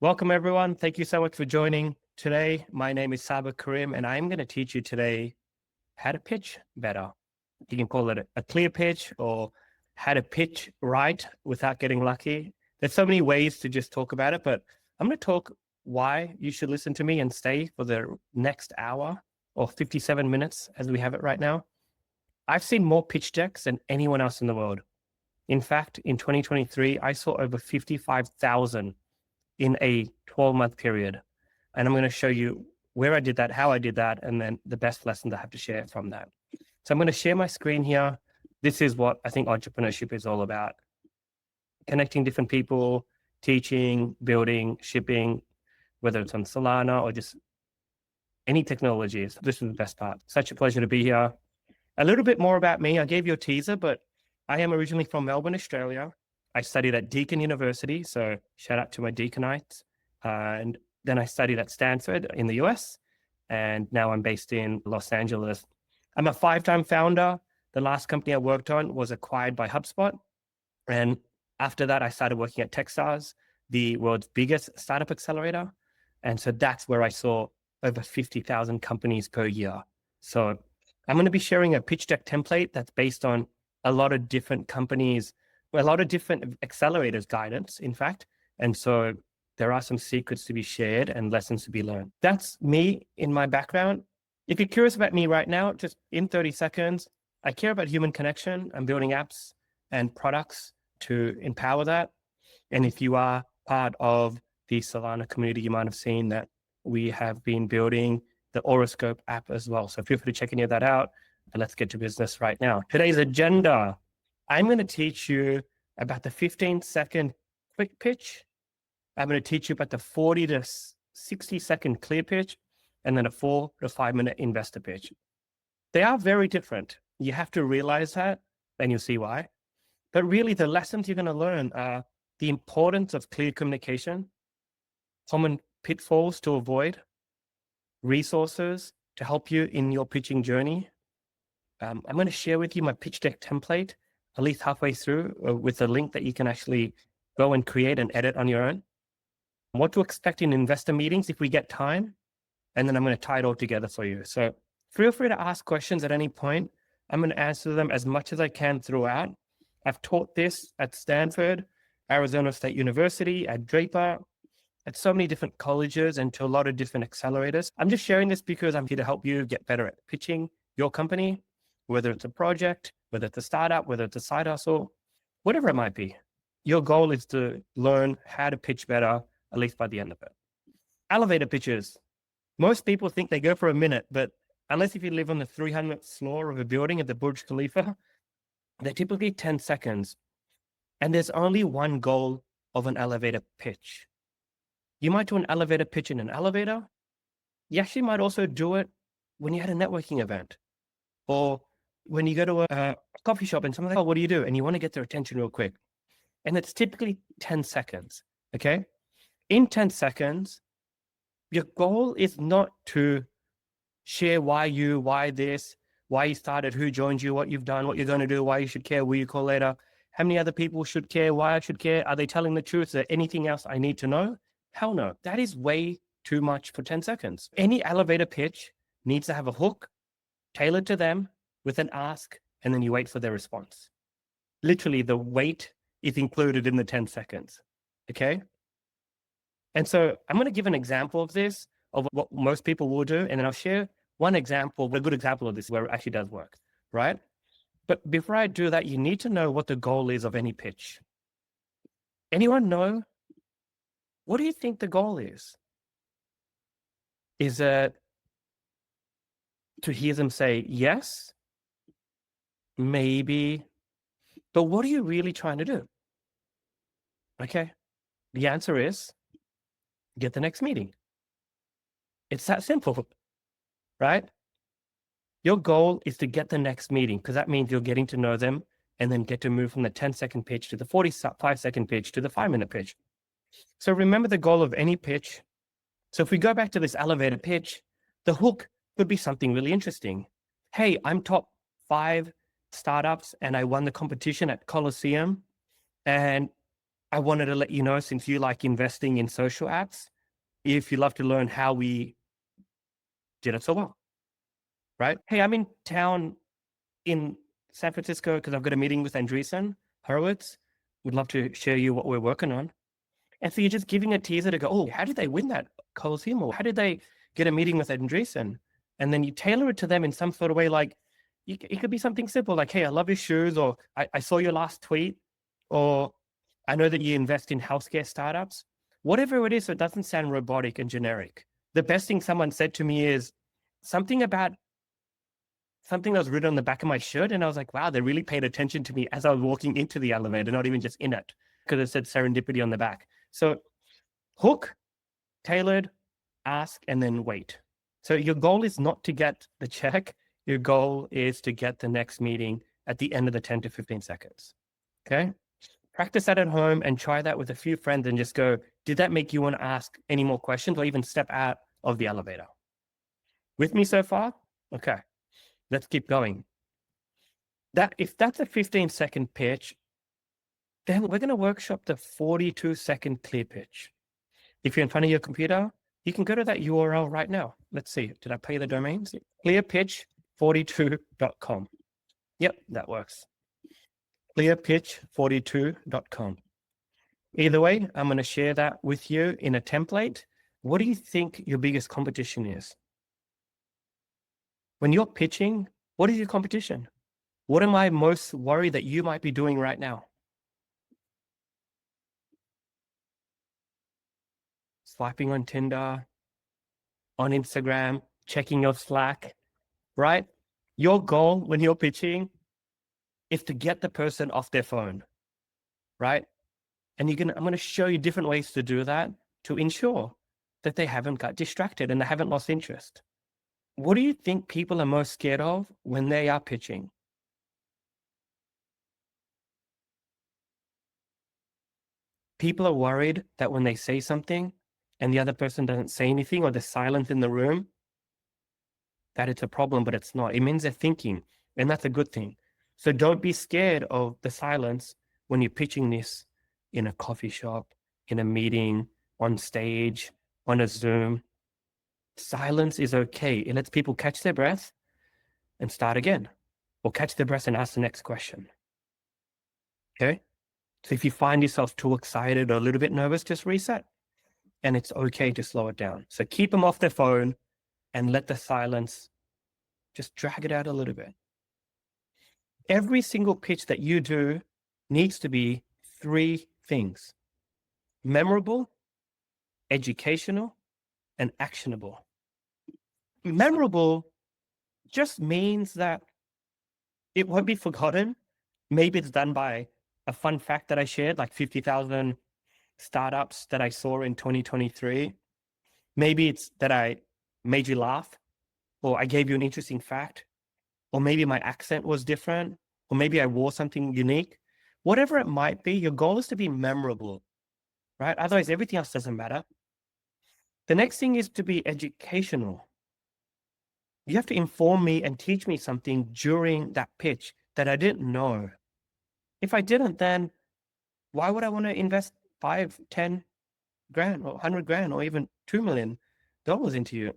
Welcome, everyone. Thank you so much for joining today. My name is Saba Karim, and I'm going to teach you today how to pitch better. You can call it a clear pitch or how to pitch right without getting lucky. There's so many ways to just talk about it, but I'm going to talk why you should listen to me and stay for the next hour or 57 minutes as we have it right now. I've seen more pitch decks than anyone else in the world. In fact, in 2023, I saw over 55,000 in a 12-month period. And I'm going to show you where I did that, how I did that, and then the best lessons I have to share from that. So I'm going to share my screen here. This is what I think entrepreneurship is all about. Connecting different people, teaching, building, shipping, whether it's on Solana or just any technologies. This is the best part. Such a pleasure to be here. A little bit more about me. I gave you a teaser, but I am originally from Melbourne, Australia. I studied at Deakin University, so shout out to my Deaconites. And then I studied at Stanford in the US, and now I'm based in Los Angeles. I'm a 5-time founder. The last company I worked on was acquired by HubSpot. And after that, I started working at Techstars, the world's biggest startup accelerator. And so that's where I saw over 50,000 companies per year. So I'm going to be sharing a pitch deck template that's based on a lot of different companies, a lot of different accelerators guidance, in fact. And so there are some secrets to be shared and lessons to be learned. That's me in my background. If you're curious about me right now, just in 30 seconds, I care about human connection. I'm building apps and products to empower that. And if you are part of the Solana community, you might have seen that we have been building the Horoscope app as well. So feel free to check any of that out. But let's get to business right now. Today's agenda. I'm going to teach you about the 15-second quick pitch. I'm going to teach you about the 40 to 60-second clear pitch, and then a 4 to 5 minute investor pitch. They are very different. You have to realize that, then you'll see why. But really, the lessons you're going to learn are the importance of clear communication, common pitfalls to avoid, resources to help you in your pitching journey. I'm going to share with you my pitch deck template, at least halfway through, with a link that you can actually go and create and edit on your own. What to expect in investor meetings if we get time, and then I'm going to tie it all together for you. So feel free to ask questions at any point. I'm going to answer them as much as I can throughout. I've taught this at Stanford, Arizona State University, at Draper, at so many different colleges and to a lot of different accelerators. I'm just sharing this because I'm here to help you get better at pitching your company, whether it's a project, whether it's a startup, whether it's a side hustle, whatever it might be. Your goal is to learn how to pitch better, at least by the end of it. Elevator pitches. Most people think they go for a minute, but unless if you live on the 300th floor of a building at the Burj Khalifa, they're typically 10 seconds. And there's only one goal of an elevator pitch. You might do an elevator pitch in an elevator. You actually might also do it when you're at a networking event, or when you go to a coffee shop and someone's like, oh, what do you do? And you want to get their attention real quick. And it's typically 10 seconds, okay? In 10 seconds, your goal is not to share why this, why you started, who joined you, what you've done, what you're going to do, why you should care, will you call later, how many other people should care, why I should care, are they telling the truth, is there anything else I need to know? Hell no. That is way too much for 10 seconds. Any elevator pitch needs to have a hook tailored to them with an ask, and then you wait for their response. Literally, the wait is included in the 10 seconds, okay? And so I'm going to give an example of this, of what most people will do, and then I'll share one example, a good example of this where it actually does work, right? But before I do that, you need to know what the goal is of any pitch. Anyone know? What do you think the goal is? Is it to hear them say yes? Maybe. But what are you really trying to do? Okay. The answer is get the next meeting. It's that simple, right? Your goal is to get the next meeting because that means you're getting to know them and then get to move from the 10-second pitch to the 45-second pitch to the 5-minute pitch. So remember the goal of any pitch. So if we go back to this elevator pitch, the hook could be something really interesting. Hey, I'm top 5 startups and I won the competition at Coliseum. And I wanted to let you know, since you like investing in social apps, if you'd love to learn how we did it so well, right? Hey, I'm in town in San Francisco because I've got a meeting with Andreessen Horowitz. Would love to share you what we're working on. And so you're just giving a teaser to go, oh, how did they win that Coliseum? Or how did they get a meeting with Andreessen? And then you tailor it to them in some sort of way, like it could be something simple, like, hey, I love your shoes, or I saw your last tweet, or I know that you invest in healthcare startups. Whatever it is, so it doesn't sound robotic and generic. The best thing someone said to me is something about something that was written on the back of my shirt. And I was like, wow, they really paid attention to me as I was walking into the elevator, not even just in it, because it said serendipity on the back. So hook, tailored, ask, and then wait. So your goal is not to get the check. Your goal is to get the next meeting at the end of the 10 to 15 seconds. Okay. Practice that at home and try that with a few friends and just go, did that make you want to ask any more questions or even step out of the elevator? With me so far? Okay. Let's keep going. If that's a 15-second pitch, then we're going to workshop the 42-second clear pitch. If you're in front of your computer, you can go to that URL right now. Let's see. Did I pay the domains? Clearpitch42.com. Yep, that works. Clearpitch42.com. Either way, I'm going to share that with you in a template. What do you think your biggest competition is? When you're pitching, what is your competition? What am I most worried that you might be doing right now? Swiping on Tinder, on Instagram, checking your Slack, right? Your goal when you're pitching is to get the person off their phone, right? And I'm going to show you different ways to do that to ensure that they haven't got distracted and they haven't lost interest. What do you think people are most scared of when they are pitching? People are worried that when they say something and the other person doesn't say anything, or there's silence in the room, that it's a problem, but it's not. It means they're thinking, and that's a good thing. So don't be scared of the silence when you're pitching this in a coffee shop, in a meeting, on stage, on a Zoom. Silence is okay. It lets people catch their breath and start again, or catch their breath and ask the next question. Okay? So if you find yourself too excited or a little bit nervous, just reset. And it's okay to slow it down. So keep them off their phone and let the silence just drag it out a little bit. Every single pitch that you do needs to be 3 things: memorable, educational, and actionable. Memorable just means that it won't be forgotten. Maybe it's done by a fun fact that I shared, like 50,000 startups that I saw in 2023. Maybe it's that I made you laugh, or I gave you an interesting fact, or maybe my accent was different, or maybe I wore something unique. Whatever it might be, your goal is to be memorable, right? Otherwise, everything else doesn't matter. The next thing is to be educational. You have to inform me and teach me something during that pitch that I didn't know. If I didn't, then why would I want to invest 5, 10 grand or 100 grand or even $2 million into you?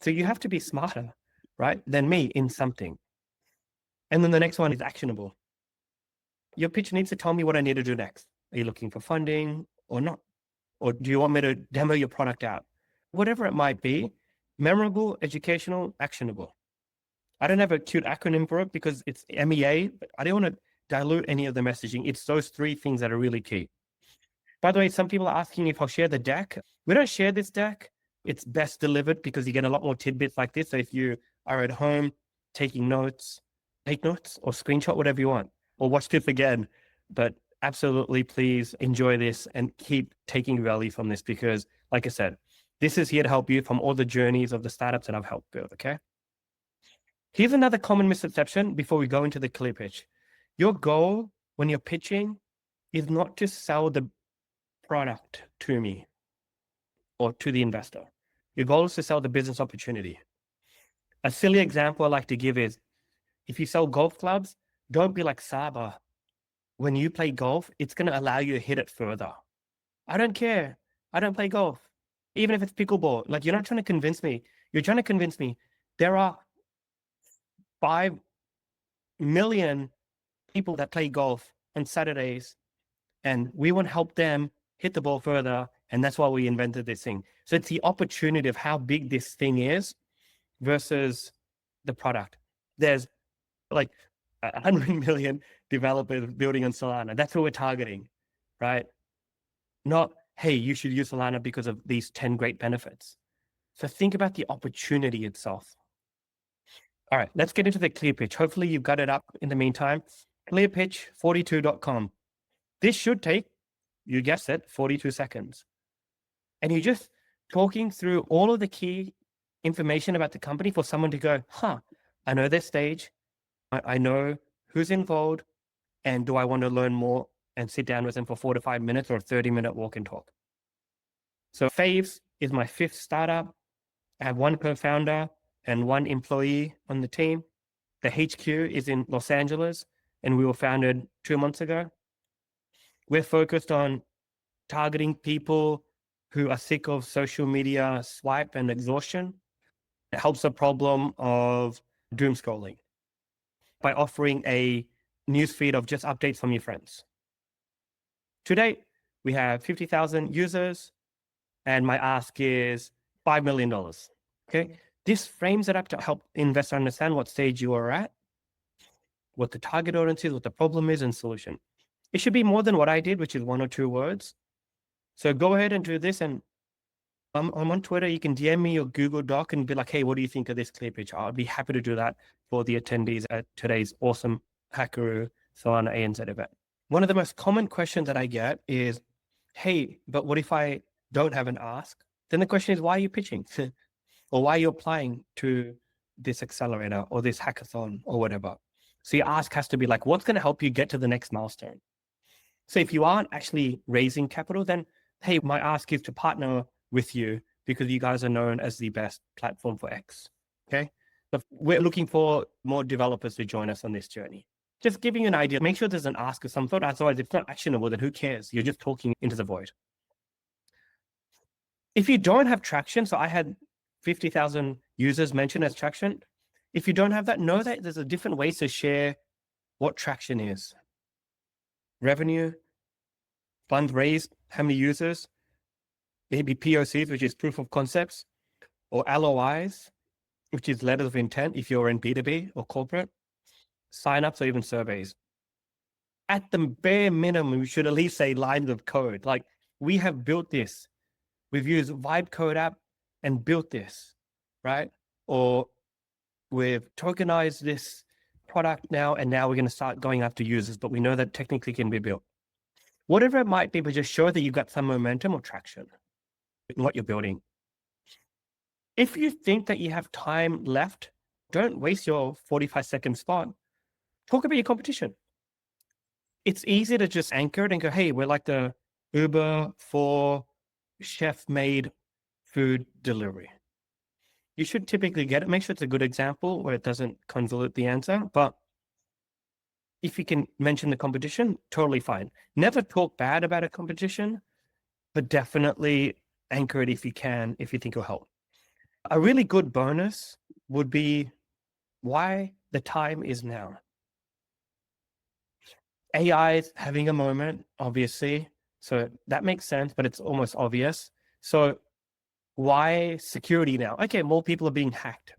So you have to be smarter, right, than me in something. And then the next one is actionable. Your pitch needs to tell me what I need to do next. Are you looking for funding or not? Or do you want me to demo your product out? Whatever it might be, memorable, educational, actionable. I don't have a cute acronym for it because it's MEA, but I don't want to dilute any of the messaging. It's those 3 things that are really key. By the way, some people are asking if I'll share the deck. We don't share this deck. It's best delivered because you get a lot more tidbits like this. So if you are at home taking notes, take notes or screenshot whatever you want, or watch this again. But absolutely, please enjoy this and keep taking value from this because, like I said, this is here to help you from all the journeys of the startups that I've helped build, okay? Here's another common misconception before we go into the clear pitch. Your goal when you're pitching is not to sell the product to me or to the investor. Your goal is to sell the business opportunity. A silly example I like to give is if you sell golf clubs, don't be like Saba. when you play golf, it's going to allow you to hit it further. I don't care. I don't play golf. Even if it's pickleball, like you're not trying to convince me. You're trying to convince me there are 5 million people that play golf on Saturdays, and we want to help them hit the ball further. And that's why we invented this thing. So it's the opportunity of how big this thing is versus the product. There's like 100 million developers building on Solana. That's what we're targeting, right? Not, hey, you should use Solana because of these 10 great benefits. So think about the opportunity itself. All right, let's get into the clear pitch. Hopefully you've got it up in the meantime. Clearpitch42.com. This should take, you guessed it, 42 seconds. And you're just talking through all of the key information about the company for someone to go, I know their stage. I know who's involved. And do I want to learn more and sit down with them for 4 to 5 minutes or a 30-minute walk and talk? So Faves is my 5th startup. I have 1 co-founder and 1 employee on the team. The HQ is in Los Angeles, and we were founded 2 months ago. We're focused on targeting people who are sick of social media swipe and exhaustion. It helps the problem of doom scrolling by offering a newsfeed of just updates from your friends. Today, we have 50,000 users, and my ask is $5 million. Okay, this frames it up to help investors understand what stage you are at, what the target audience is, what the problem is, and solution. It should be more than what I did, which is 1 or 2 words. So go ahead and do this. And I'm on Twitter. You can DM me your Google Doc and be like, hey, what do you think of this clear pitch? I'll be happy to do that for the attendees at today's awesome hackaroo Solana ANZ event. One of the most common questions that I get is, hey, but what if I don't have an ask? Then the question is, why are you pitching? Or why are you applying to this accelerator or this hackathon or whatever? So your ask has to be like, what's going to help you get to the next milestone? So if you aren't actually raising capital, then, hey, my ask is to partner with you because you guys are known as the best platform for X. Okay. So we're looking for more developers to join us on this journey. Just giving you an idea, make sure there's an ask of some sort. Otherwise, if it's not actionable, then who cares? You're just talking into the void. If you don't have traction, so I had 50,000 users mentioned as traction. If you don't have that, know that there's a different ways to share what traction is. Revenue, funds raised, how many users, maybe POCs, which is proof of concepts, or LOIs, which is letters of intent if you're in B2B or corporate, signups or even surveys. At the bare minimum, we should at least say lines of code. Like, we have built this. We've used Vibe Code app and built this, right? Or we've tokenized this product now, and now we're going to start going after users, but we know that technically can be built. Whatever it might be, but just show that you've got some momentum or traction in what you're building. If you think that you have time left, don't waste your 45-second spot. Talk about your competition. It's easy to just anchor it and go, hey, we're like the Uber for chef-made food delivery. You should typically get it. Make sure it's a good example where it doesn't convolute the answer. But if you can mention the competition, totally fine. Never talk bad about a competition, but definitely anchor it if you can, if you think it'll help. A really good bonus would be why the time is now. AI is having a moment, obviously. So that makes sense, but it's almost obvious. So why security now? Okay, more people are being hacked.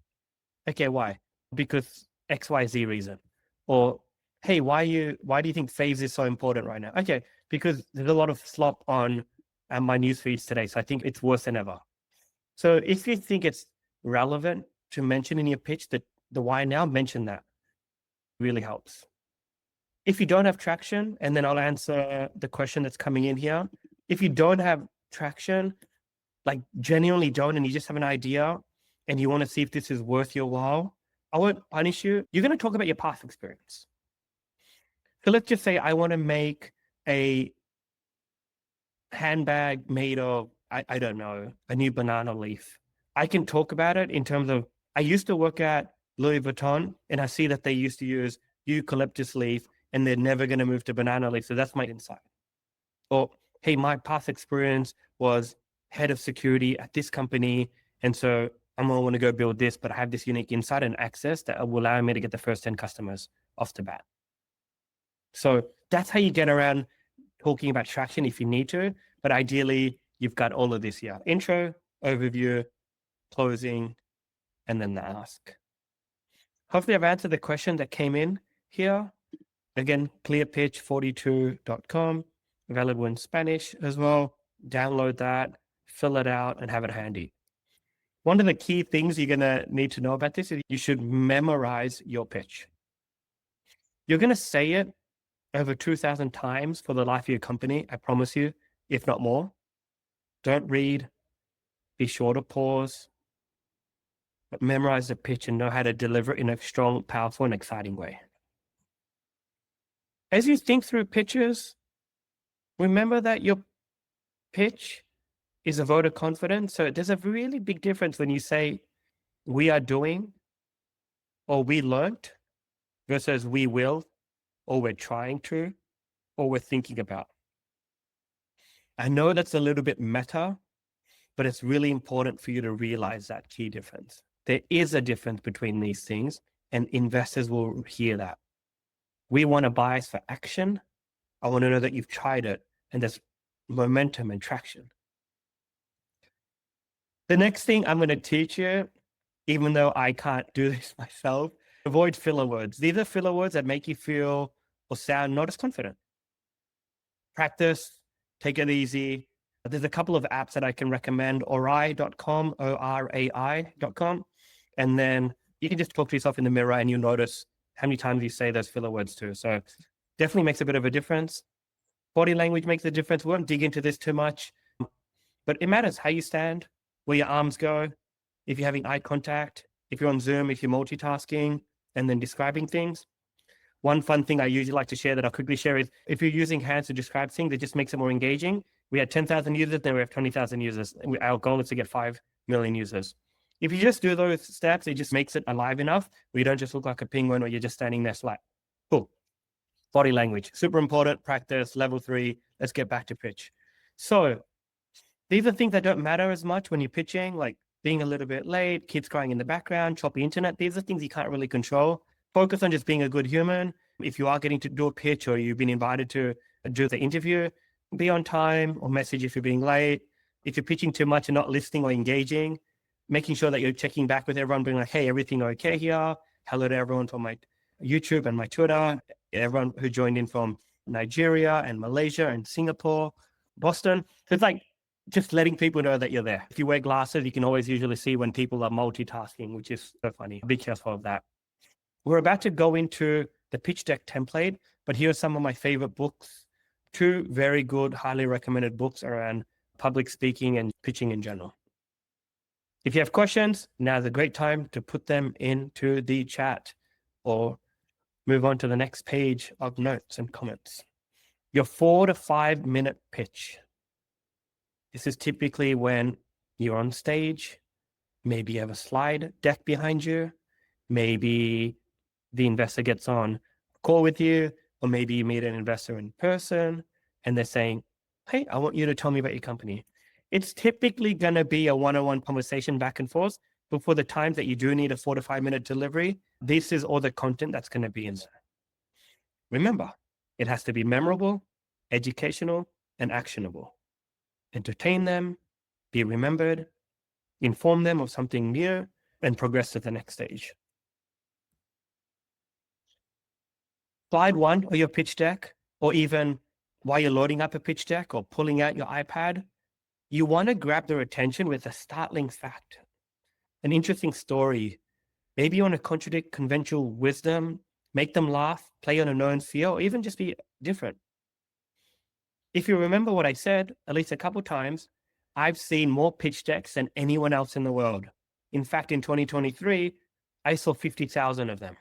Okay, why? Because XYZ reason. Or, hey, why do you think Faves is so important right now? Okay, because there's a lot of slop on my news feeds today. So I think it's worse than ever. So if you think it's relevant to mention in your pitch that the why now, mention that. Really helps. If you don't have traction, and then I'll answer the question that's coming in here. If you don't have traction, like genuinely don't, and you just have an idea and you want to see if this is worth your while, I won't punish you. You're going to talk about your past experience. So let's just say I want to make a handbag made of, I don't know, a new banana leaf. I can talk about it in terms of, I used to work at Louis Vuitton and I see that they used to use eucalyptus leaf and they're never going to move to banana leaf. So that's my insight. Or, hey, my past experience was head of security at this company. And so I'm going to want to go build this, but I have this unique insight and access that will allow me to get the first 10 customers off the bat. So that's how you get around talking about traction if you need to. But ideally, you've got all of this here: intro, overview, closing, and then the ask. Hopefully I've answered the question that came in here. Again, clearpitch42.com, available in Spanish as well. Download that, fill it out, and have it handy. One of the key things you're going to need to know about this is you should memorize your pitch. You're going to say it over 2,000 times for the life of your company, I promise you, if not more. Don't read. Be sure to pause. But memorize the pitch and know how to deliver it in a strong, powerful, and exciting way. As you think through pitches, remember that your pitch is a vote of confidence. So there's a really big difference when you say we are doing, or we learned, versus we will, or we're trying to, or we're thinking about. I know that's a little bit meta, but it's really important for you to realize that key difference. There is a difference between these things, and investors will hear that. We want a bias for action. I want to know that you've tried it and there's momentum and traction. The next thing I'm going to teach you, even though I can't do this myself, avoid filler words. These are filler words that make you feel or sound not as confident. Practice, take it easy. There's a couple of apps that I can recommend: orai.com, orai.com. And then you can just talk to yourself in the mirror and you'll notice how many times you say those filler words too. So definitely makes a bit of a difference. Body language makes a difference. We won't dig into this too much, but it matters how you stand, where your arms go, if you're having eye contact, if you're on Zoom, if you're multitasking, and then describing things. One fun thing I usually like to share that I'll quickly share is if you're using hands to describe things, it just makes it more engaging. We had 10,000 users, then we have 20,000 users. Our goal is to get 5 million users. If you just do those steps, it just makes it alive enough where you don't just look like a penguin or you're just standing there flat. Cool. Body language, super important. Practice, level 3. Let's get back to pitch. So these are things that don't matter as much when you're pitching, like being a little bit late, kids crying in the background, choppy internet. These are things you can't really control. Focus on just being a good human. If you are getting to do a pitch or you've been invited to do the interview, be on time or message if you're being late. If you're pitching too much and not listening or engaging, making sure that you're checking back with everyone, being like, hey, everything okay here? Hello to everyone from my YouTube and my Twitter, everyone who joined in from Nigeria and Malaysia and Singapore, Boston. So it's like just letting people know that you're there. If you wear glasses, you can always usually see when people are multitasking, which is so funny. Be careful of that. We're about to go into the pitch deck template, but here are some of my favorite books. 2 very good, highly recommended books around public speaking and pitching in general. If you have questions, now's a great time to put them into the chat or move on to the next page of notes and comments. Your 4 to 5 minute pitch. This is typically when you're on stage, maybe you have a slide deck behind you, maybe the investor gets on a call with you, or maybe you meet an investor in person and they're saying, hey, I want you to tell me about your company. It's typically going to be a one-on-one conversation back and forth, but for the times that you do need a 4 to 5 minute delivery, this is all the content that's going to be in there. Remember, it has to be memorable, educational, and actionable. Entertain them, be remembered, inform them of something new, and progress to the next stage. Slide 1 of your pitch deck, or even while you're loading up a pitch deck or pulling out your iPad, you want to grab their attention with a startling fact, an interesting story. Maybe you want to contradict conventional wisdom, make them laugh, play on a known fear, or even just be different. If you remember what I said, at least a couple times, I've seen more pitch decks than anyone else in the world. In fact, in 2023, I saw 50,000 of them.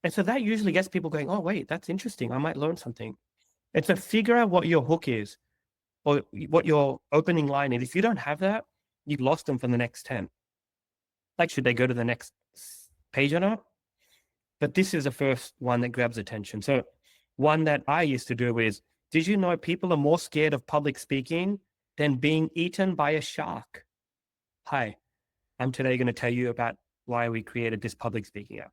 And so that usually gets people going, oh, wait, that's interesting. I might learn something. And so figure out what your hook is or what your opening line is. If you don't have that, you've lost them for the next 10. Like, should they go to the next page or not? But this is the first one that grabs attention. So one that I used to do is, did you know people are more scared of public speaking than being eaten by a shark? Hi, I'm today going to tell you about why we created this public speaking app.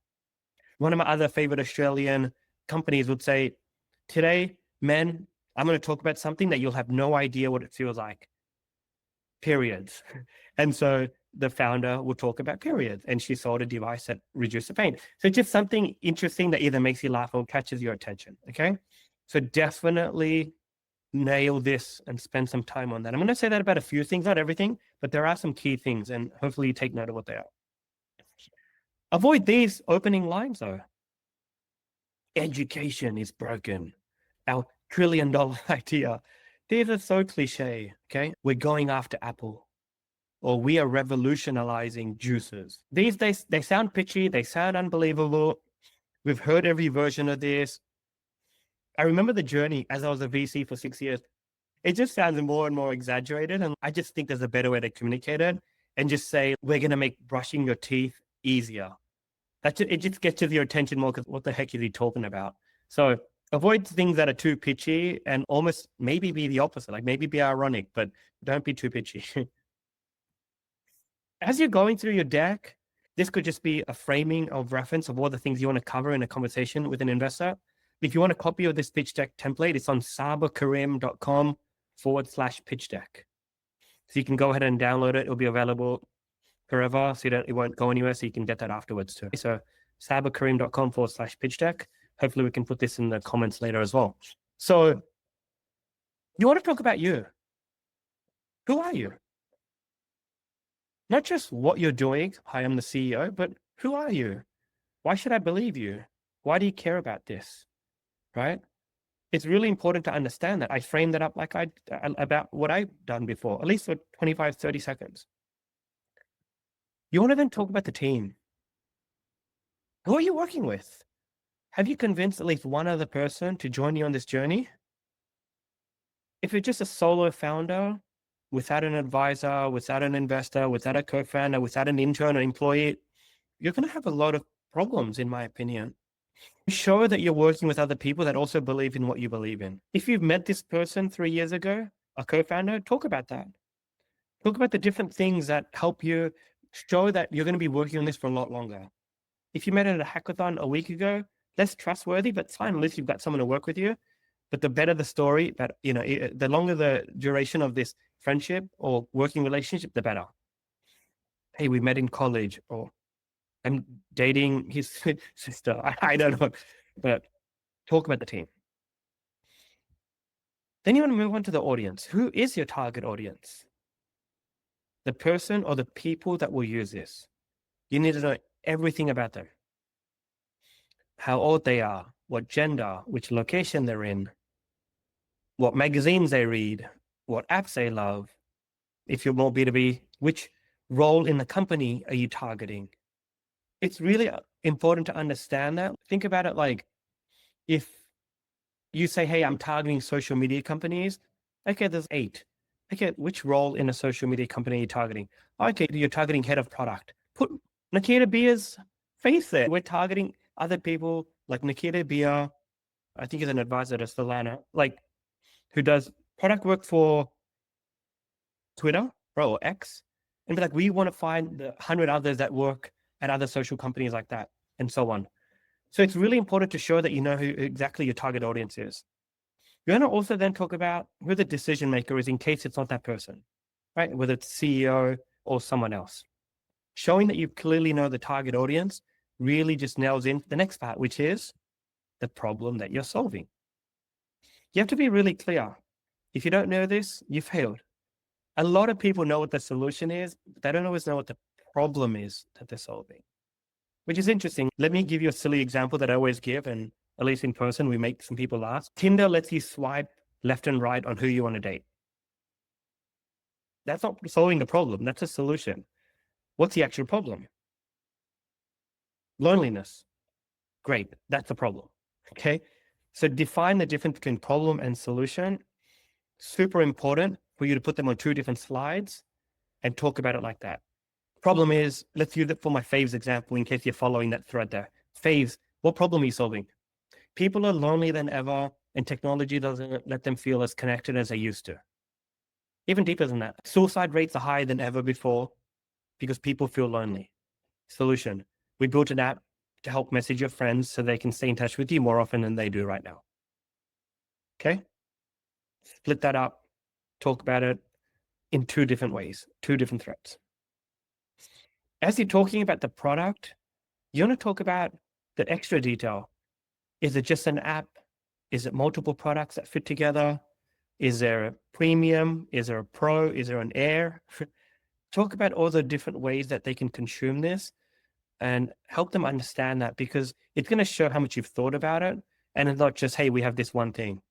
One of my other favorite Australian companies would say, today, men, I'm going to talk about something that you'll have no idea what it feels like. Periods. And so the founder will talk about periods, and she sold a device that reduced the pain. So just something interesting that either makes you laugh or catches your attention. Okay. So definitely nail this and spend some time on that. I'm going to say that about a few things, not everything, but there are some key things, and hopefully you take note of what they are. Avoid these opening lines though. Education is broken. Our $1 trillion idea. These are so cliche. Okay. We're going after Apple, or we are revolutionizing juices. These days, they sound pitchy. They sound unbelievable. We've heard every version of this. I remember the journey as I was a VC for 6 years. It just sounds more and more exaggerated. And I just think there's a better way to communicate it and just say, we're going to make brushing your teeth easier. It just gets your attention more, because what the heck is he talking about? So avoid things that are too pitchy and almost maybe be the opposite, like maybe be ironic, but don't be too pitchy. As you're going through your deck, this could just be a framing of reference of all the things you want to cover in a conversation with an investor. If you want a copy of this pitch deck template, it's on sabakarim.com/pitch deck. So you can go ahead and download it. It'll be available forever, so it won't go anywhere. So you can get that afterwards too. So sabakarim.com/pitch deck. Hopefully we can put this in the comments later as well. So you want to talk about you. Who are you? Not just what you're doing. Hi, I'm the CEO, but who are you? Why should I believe you? Why do you care about this? Right? It's really important to understand that. I frame that up like about what I've done before, at least for 25, 30 seconds. You want to then talk about the team. Who are you working with? Have you convinced at least one other person to join you on this journey? If you're just a solo founder, without an advisor, without an investor, without a co-founder, without an intern or employee, you're going to have a lot of problems, in my opinion. Show that you're working with other people that also believe in what you believe in. If you've met this person 3 years ago, a co-founder, talk about that. Talk about the different things that help you show that you're going to be working on this for a lot longer. If you met at a hackathon a week ago, less trustworthy, but it's fine, at least you've got someone to work with you. But the better the story, that the longer the duration of this friendship or working relationship, the better. Hey, we met in college, or I'm dating his sister. I don't know, but talk about the team. Then you want to move on to the audience. Who is your target audience? The person or the people that will use this. You need to know everything about them. How old they are, what gender, which location they're in, what magazines they read, what apps they love. If you're more B2B, which role in the company are you targeting? It's really important to understand that. Think about it like, if you say, hey, I'm targeting social media companies. Okay, there's 8. Okay, which role in a social media company are you targeting? Okay, you're targeting head of product. Put Nikita Beer's face there. We're targeting other people like Nikita Beer. I think he's an advisor to Solana, like, who does product work for Twitter, or X. And be like, we want to find the 100 others that work at other social companies like that, and so on. So it's really important to show that you know who exactly your target audience is. You're going to also then talk about who the decision maker is in case it's not that person, right? Whether it's CEO or someone else. Showing that you clearly know the target audience really just nails in the next part, which is the problem that you're solving. You have to be really clear. If you don't know this, you failed. A lot of people know what the solution is, but they don't always know what the problem is that they're solving, which is interesting. Let me give you a silly example that I always give, and at least in person, we make some people laugh. Tinder lets you swipe left and right on who you want to date. That's not solving the problem. That's a solution. What's the actual problem? Loneliness. Great. That's the problem. Okay. So define the difference between problem and solution. Super important for you to put them on 2 different slides and talk about it like that. Problem is, let's use it for my faves example in case you're following that thread there. Faves, What problem are you solving? People are lonelier than ever, and technology doesn't let them feel as connected as they used to. Even deeper than that, suicide rates are higher than ever before because people feel lonely. Solution: we built an app to help message your friends so they can stay in touch with you more often than they do right now. Okay? Split that up, talk about it in two different ways, two different threads. As you're talking about the product, you want to talk about the extra detail. Is it just an app? Is it multiple products that fit together? Is there a premium? Is there a pro? Is there an air? Talk about all the different ways that they can consume this and help them understand that, because it's going to show how much you've thought about it. And it's not just, hey, we have this one thing.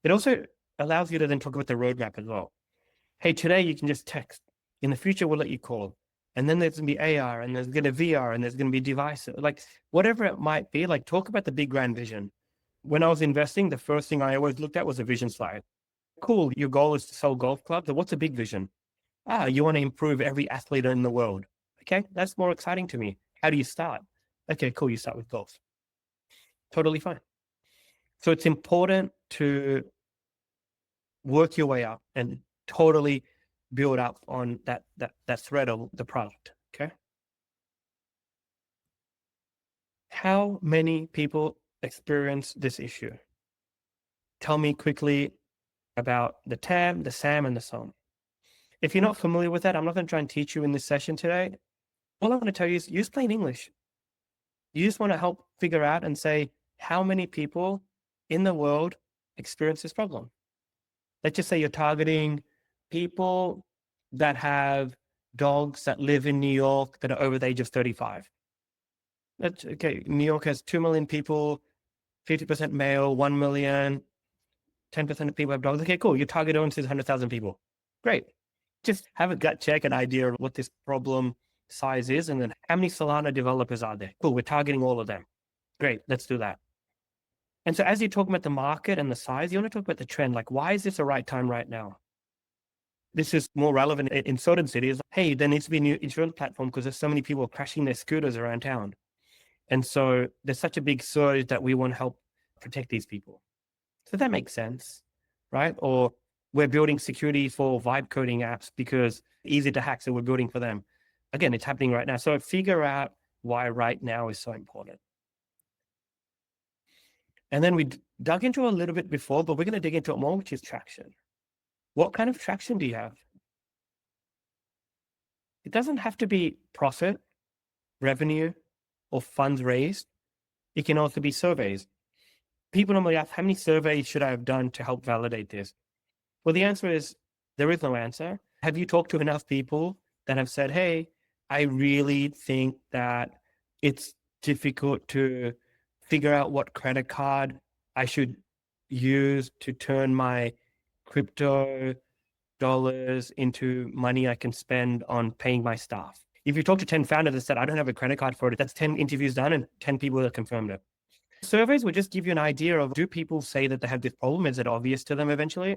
It also allows you to then talk about the roadmap as well. Hey, today you can just text. In the future, we'll let you call. And then there's going to be AR, and there's going to be VR, and there's going to be devices. Like whatever it might be, like talk about the big grand vision. When I was investing, the first thing I always looked at was a vision slide. Cool, your goal is to sell golf clubs. So what's a big vision? You want to improve every athlete in the world. Okay, that's more exciting to me. How do you start? Okay, cool, you start with golf. Totally fine. So it's important to work your way up and totally build up on that thread of the product. Okay. How many people experience this issue? Tell me quickly about the TAM, the SAM, and the SOM. If you're not familiar with that, I'm not going to try and teach you in this session today. All I'm going to tell you is use plain English. You just want to help figure out and say, how many people in the world experience this problem? Let's just say you're targeting people that have dogs that live in New York that are over the age of 35. That's okay. New York has 2 million people, 50% male, 1 million, 10% of people have dogs. Okay, cool. Your target audience is 100,000 people. Great. Just have a gut check, an idea of what this problem size is, and then how many Solana developers are there? Cool. We're targeting all of them. Great. Let's do that. And so as you talk about the market and the size, you want to talk about the trend. Like, why is this the right time right now? This is more relevant in certain cities. Hey, there needs to be a new insurance platform because there's so many people crashing their scooters around town. And so there's such a big surge that we want to help protect these people. So that makes sense, right? Or we're building security for vibe coding apps because easy to hack, so we're building for them. Again, it's happening right now. So figure out why right now is so important. And then we dug into a little bit before, but we're going to dig into it more, which is traction. What kind of traction do you have? It doesn't have to be profit, revenue, or funds raised. It can also be surveys. People normally ask, how many surveys should I have done to help validate this? Well, the answer is there is no answer. Have you talked to enough people that have said, hey, I really think that it's difficult to figure out what credit card I should use to turn my crypto dollars into money I can spend on paying my staff? If you talk to 10 founders that said, I don't have a credit card for it, that's 10 interviews done and 10 people that confirmed it. Surveys would just give you an idea of, do people say that they have this problem? Is it obvious to them eventually?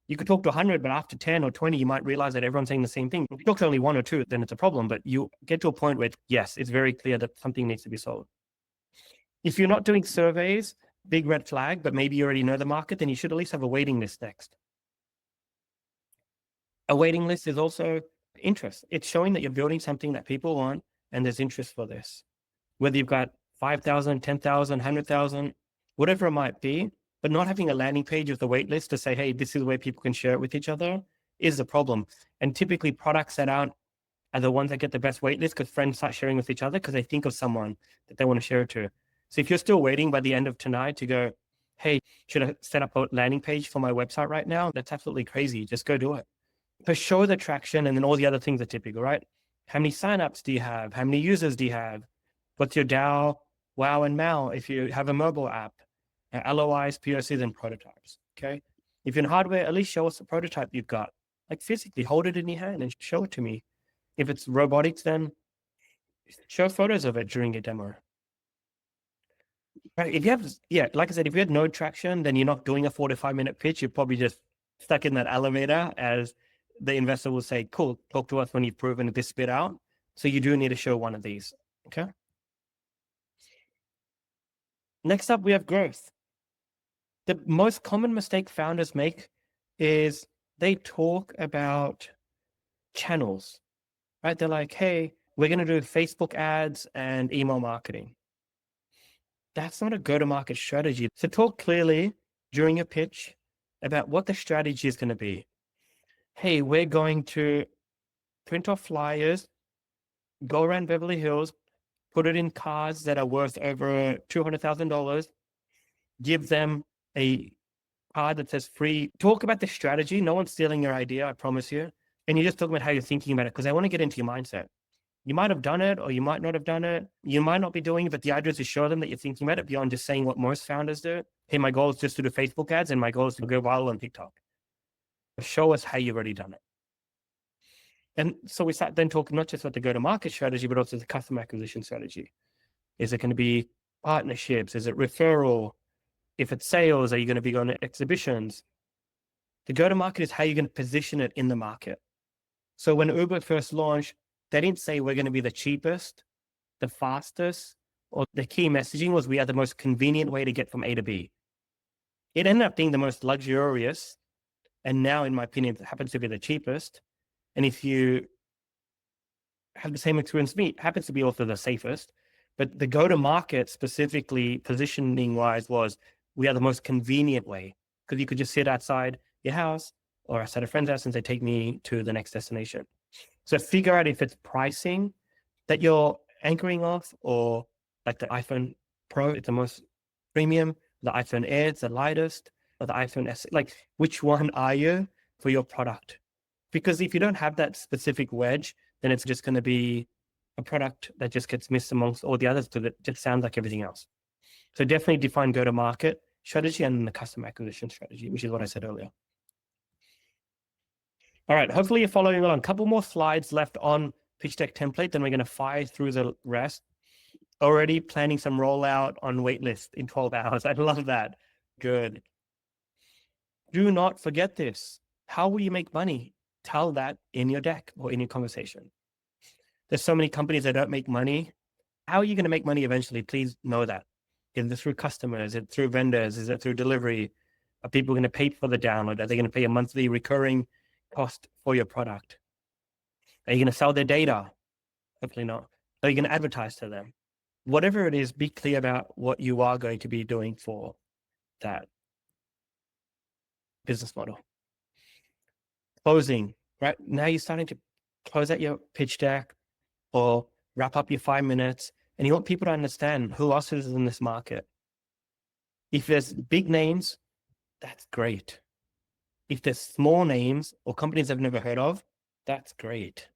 You could talk to 100, but after 10 or 20, you might realize that everyone's saying the same thing. If you talk to only one or two, then it's a problem. But you get to a point where, yes, it's very clear that something needs to be solved. If you're not doing surveys, big red flag, but maybe you already know the market, then you should at least have a waiting list next. A waiting list is also interest. It's showing that you're building something that people want and there's interest for this. Whether you've got 5,000, 10,000, 100,000, whatever it might be, but not having a landing page with the wait list to say, hey, this is where people can share it with each other is a problem. And typically products that are the ones that get the best wait list because friends start sharing with each other because they think of someone that they want to share it to. So if you're still waiting by the end of tonight to go, hey, should I set up a landing page for my website right now? That's absolutely crazy. Just go do it. But show the traction, and then all the other things are typical, right? How many signups do you have? How many users do you have? What's your DAO, WOW, and MAU if you have a mobile app? LOIs, POCs, and prototypes, okay? If you're in hardware, at least show us the prototype you've got. Like physically, hold it in your hand and show it to me. If it's robotics, then show photos of it during a demo. Right? If you have, like I said, if you had no traction, then you're not doing a 4 to 5 minute pitch. You're probably just stuck in that elevator as the investor will say, cool, talk to us when you've proven this bit out. So you do need to show one of these, okay? Next up, we have growth. The most common mistake founders make is they talk about channels, right? They're like, hey, we're going to do Facebook ads and email marketing. That's not a go-to-market strategy. So talk clearly during your pitch about what the strategy is going to be. Hey, we're going to print off flyers, go around Beverly Hills, put it in cars that are worth over $200,000, give them a card that says free. Talk about the strategy. No one's stealing your idea, I promise you. And you just talk about how you're thinking about it, because I want to get into your mindset. You might have done it or you might not have done it. You might not be doing it, but the idea is to show them that you're thinking about it beyond just saying what most founders do. Hey, my goal is just to do Facebook ads and my goal is to go viral on TikTok. Show us how you've already done it. And so we start then talking not just about the go-to-market strategy, but also the customer acquisition strategy. Is it going to be partnerships? Is it referral? If it's sales, are you going to be going to exhibitions? The go-to-market is how you're going to position it in the market. So when Uber first launched, they didn't say we're going to be the cheapest, the fastest, or the key messaging was we are the most convenient way to get from A to B. It ended up being the most luxurious, and now, in my opinion, it happens to be the cheapest. And if you have the same experience as me, it happens to be also the safest. But the go-to-market specifically positioning-wise was we are the most convenient way, because you could just sit outside your house or outside a friend's house and say, take me to the next destination. So figure out if it's pricing that you're anchoring off, or like the iPhone Pro, it's the most premium, the iPhone Air, it's the lightest, or the iPhone S, like which one are you for your product? Because if you don't have that specific wedge, then it's just going to be a product that just gets missed amongst all the others because it just sounds like everything else. So definitely define go-to-market strategy and the customer acquisition strategy, which is what I said earlier. All right, hopefully you're following along. A couple more slides left on pitch deck template, then we're going to fire through the rest. Already planning some rollout on waitlist in 12 hours. I love that. Good. Do not forget this. How will you make money? Tell that in your deck or in your conversation. There's so many companies that don't make money. How are you going to make money eventually? Please know that. Is it through customers? Is it through vendors? Is it through delivery? Are people going to pay for the download? Are they going to pay a monthly recurring cost for your product? Are you going to sell their data? Hopefully not. Are you going to advertise to them? Whatever it is, be clear about what you are going to be doing for that business model. Closing, right? Now you're starting to close out your pitch deck or wrap up your 5 minutes, and you want people to understand who else is in this market. If there's big names, that's great. If there's small names or companies I've never heard of, that's great.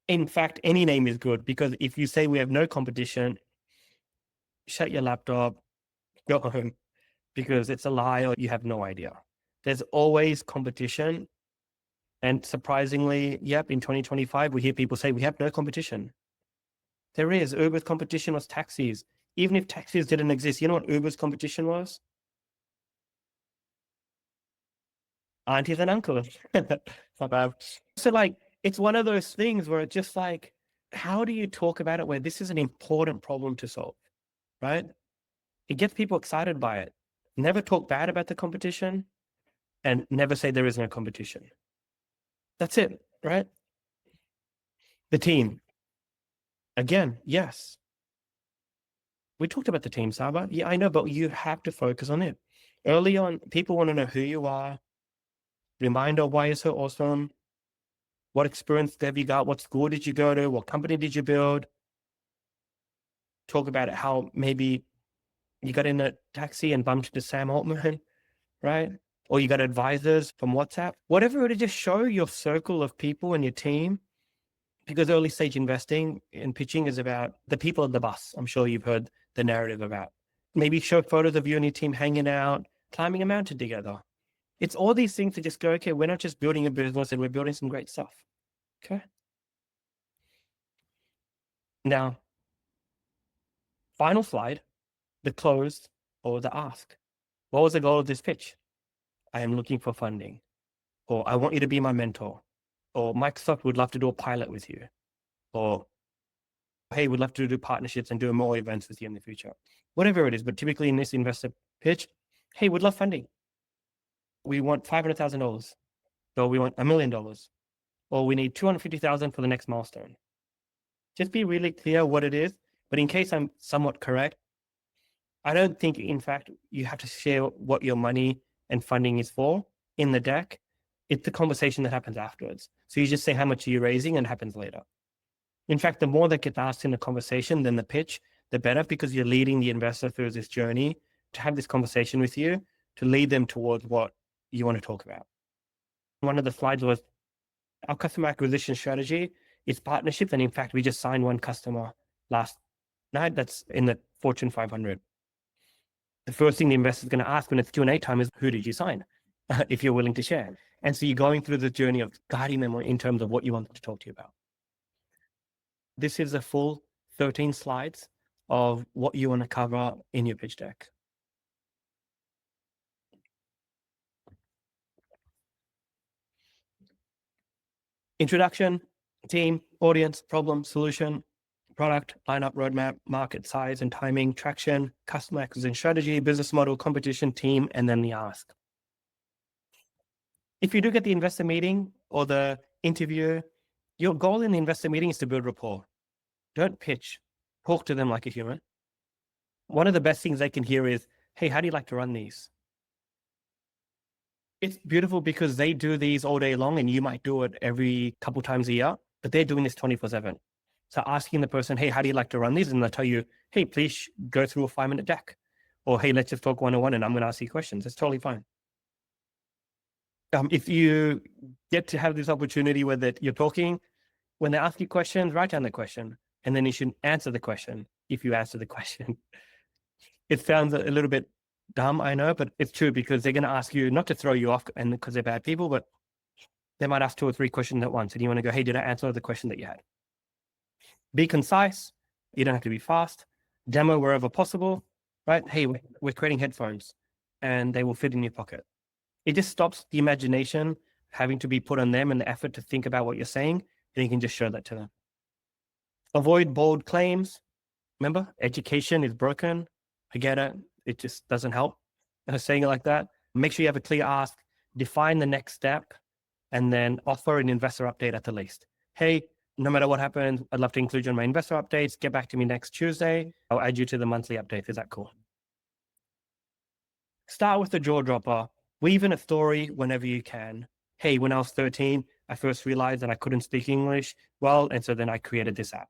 In fact, any name is good, because if you say we have no competition, shut your laptop, go home, because it's a lie or you have no idea. There's always competition. And surprisingly, yep, in 2025, we hear people say we have no competition. There is. Uber's competition was taxis. Even if taxis didn't exist, you know what Uber's competition was? Aunties and uncles. Not bad. So like, it's one of those things where it's just like, how do you talk about it where this is an important problem to solve, right? It gets people excited by it. Never talk bad about the competition and never say there is no competition. That's it, right? The team. Again, yes. We talked about the team, Saba. Yeah, I know, but you have to focus on it. Early on, people want to know who you are, reminder why you're so awesome, what experience have you got, what school did you go to, what company did you build. Talk about it, how maybe you got in a taxi and bumped into Sam Altman, right? Or you got advisors from WhatsApp. Whatever it is, just show your circle of people and your team, because early stage investing and pitching is about the people on the bus. I'm sure you've heard the narrative about. Maybe show photos of you and your team hanging out, climbing a mountain together. It's all these things to just go, okay, we're not just building a business and we're building some great stuff. Okay. Now, final slide, the close or the ask. What was the goal of this pitch? I am looking for funding, or I want you to be my mentor, or Microsoft would love to do a pilot with you, or Hey, we'd love to do partnerships and do more events with you in the future. Whatever it is, but typically in this investor pitch, hey, we'd love funding. We want $500,000, or we want $1 million, or we need 250,000 for the next milestone. Just be really clear what it is. But in case I'm somewhat correct, I don't think, in fact, you have to share what your money and funding is for in the deck. It's the conversation that happens afterwards. So you just say how much you're raising and it happens later. In fact, the more that gets asked in the conversation than the pitch, the better, because you're leading the investor through this journey to have this conversation with you, to lead them towards what you want to talk about. One of the slides was our customer acquisition strategy is partnerships. And in fact, we just signed one customer last night that's in the Fortune 500. The first thing the investor is going to ask when it's Q&A time is, who did you sign? If you're willing to share. And so you're going through the journey of guiding them in terms of what you want them to talk to you about. This is a full 13 slides of what you want to cover in your pitch deck. Introduction, team, audience, problem, solution, product, lineup, roadmap, market size and timing, traction, customer acquisition strategy, business model, competition, team, and then the ask. If you do get the investor meeting or the interview, your goal in the investor meeting is to build rapport. Don't pitch. Talk to them like a human. One of the best things they can hear is, hey, how do you like to run these? It's beautiful because they do these all day long and you might do it every couple times a year, but they're doing this 24/7. So asking the person, hey, how do you like to run these? And they'll tell you, hey, please go through a 5-minute deck. Or, hey, let's just talk one-on-one and I'm going to ask you questions. It's totally fine. If you get to have this opportunity where that you're talking, when they ask you questions, write down the question, and then you should answer the question if you answer the question. It sounds a little bit dumb, I know, but it's true, because they're going to ask you not to throw you off and because they're bad people, but they might ask 2 or 3 questions at once. And you want to go, hey, did I answer the question that you had? Be concise. You don't have to be fast. Demo wherever possible, right? Hey, we're creating headphones and they will fit in your pocket. It just stops the imagination having to be put on them and the effort to think about what you're saying. And you can just show that to them. Avoid bold claims. Remember, education is broken. I get it. It just doesn't help. Saying it like that. Make sure you have a clear ask, define the next step, and then offer an investor update at the least. Hey, no matter what happens, I'd love to include you in my investor updates. Get back to me next Tuesday. I'll add you to the monthly updates. Is that cool? Start with the jaw dropper. Weave in a story whenever you can. Hey, when I was 13, I first realized that I couldn't speak English well, and so then I created this app.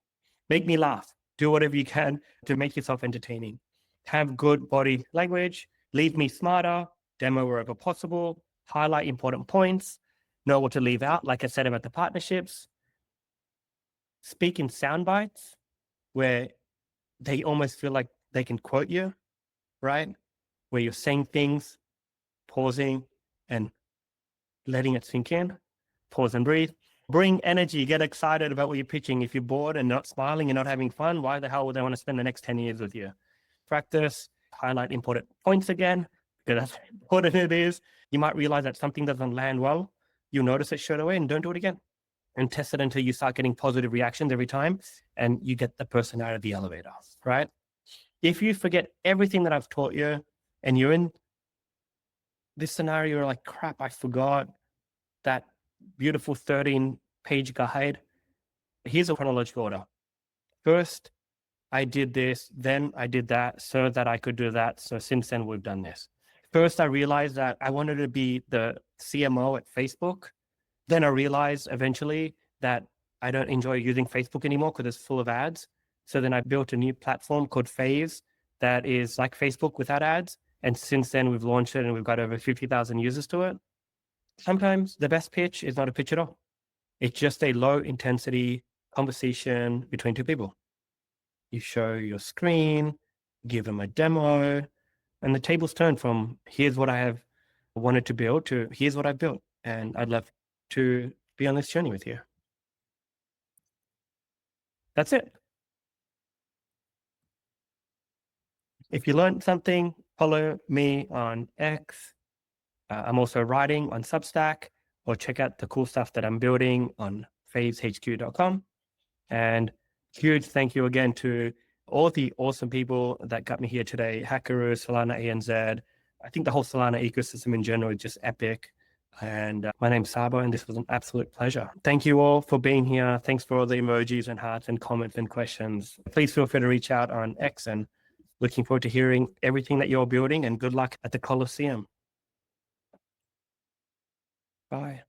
Make me laugh. Do whatever you can to make yourself entertaining. Have good body language. Leave me smarter. Demo wherever possible. Highlight important points. Know what to leave out, like I said about the partnerships. Speak in sound bites where they almost feel like they can quote you, right? Where you're saying things, pausing and letting it sink in. Pause and breathe. Bring energy. Get excited about what you're pitching. If you're bored and not smiling and not having fun, why the hell would they want to spend the next 10 years with you? Practice. Highlight important points again, because that's how important it is. You might realize that something doesn't land well. You'll notice it straight away and don't do it again. And test it until you start getting positive reactions every time and you get the person out of the elevator, right? If you forget everything that I've taught you and you're in this scenario, you're like, crap, I forgot that beautiful 13-page guide. Here's a chronological order. First, I did this, then I did that so that I could do that. So since then, we've done this. First, I realized that I wanted to be the CMO at Facebook. Then I realized eventually that I don't enjoy using Facebook anymore because it's full of ads. So then I built a new platform called Phase that is like Facebook without ads. And since then, we've launched it and we've got over 50,000 users to it. Sometimes the best pitch is not a pitch at all. It's just a low intensity conversation between 2 people. You show your screen, give them a demo, and the tables turn from here's what I have wanted to build to here's what I've built. And I'd love to be on this journey with you. That's it. If you learned something, follow me on X. I'm also writing on Substack, or check out the cool stuff that I'm building on phasehq.com. And huge thank you again to all the awesome people that got me here today. Hackaroo, Solana ANZ. I think the whole Solana ecosystem in general is just epic. And my name's Saba, and this was an absolute pleasure. Thank you all for being here. Thanks for all the emojis and hearts and comments and questions. Please feel free to reach out on X, and looking forward to hearing everything that you're building, and good luck at the Coliseum. Bye.